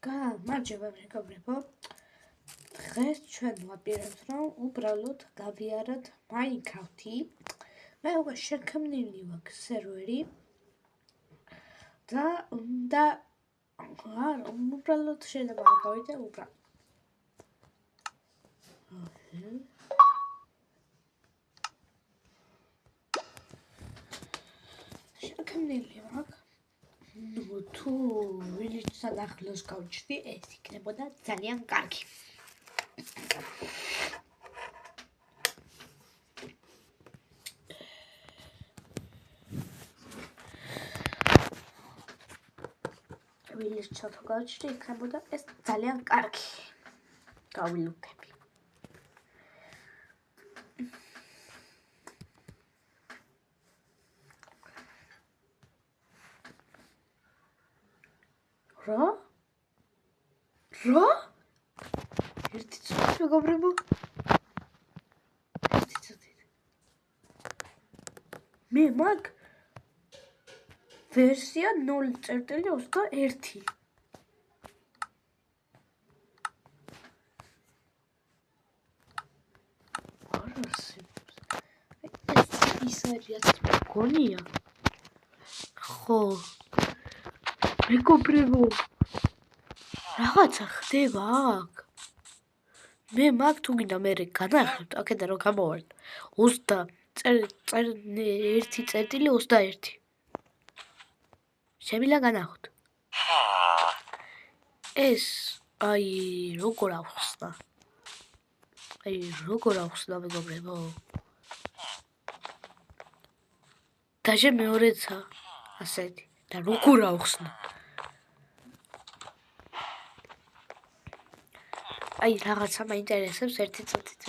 გამარჯობა მეგობრებო. დღეს ჩვენ ვაპირებთ რომ უბრალოდ გავიაროთ Minecraft-ი. მე უკვე შექმნილი მაქვს სერვერი და უბრალოდ შეიძლება გავიდე უბრალოდ. შექმნილი მაქვს. Ну, თუ ვილიჩსა ახლოს გავჩდი, ეს იქნებოდა ძალიან კარგი. ვილიჩსა თუ გავჩდი, იქნებოდა ეს ძალიან კარგი. გავილუქები. რა? ერთი წუთი მეგობრებო. ერთი წუთი. მე მაგ ვერსია 0.21. ის არის გონია. ხო. მეგობრებო, რაღაცა ხდება აქ. მე მაგ თუ გინდა მე განახლებთ, აქედან რომ გამოვარდ 1.21. შემიძლია განახოთ. ეს როგორ ახსნა მეგობრებო. დაჟე მეორეცა ასეთი და როგორ ახსნა. რაღაცა მაინტერესებს ერთი წუთით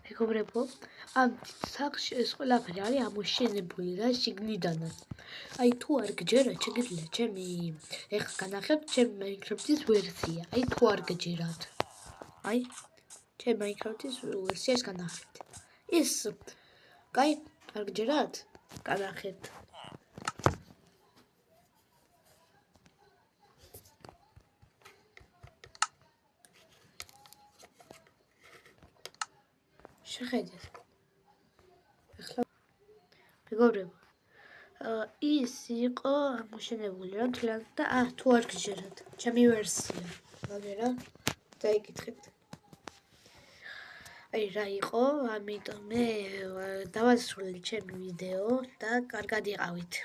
მეგობრებო, ამ სახში ეს ყველაფერი არის ამოშენებული რა შიგნიდანაც. თუ არ გჯერათ, შეგიძლია ჩემი ეხლა განახებთ ჩემი Minecraft-ის ვერსია. თუ არ გჯერათ. ჩემი Minecraft-ის ვერსიას განახებთ. ის არ გჯერათ? განახებთ. შეხედეთ. ახლა მეგობრებო, ის იყო ამოშენებული რა თლიანად და თუ არ გჯერათ ჩემი ვერსია. მაგრამ დაიკითხეთ. რა იყო, ამიტომ მე დავასრულე ჩემი ვიდეო და კარგად იყავით.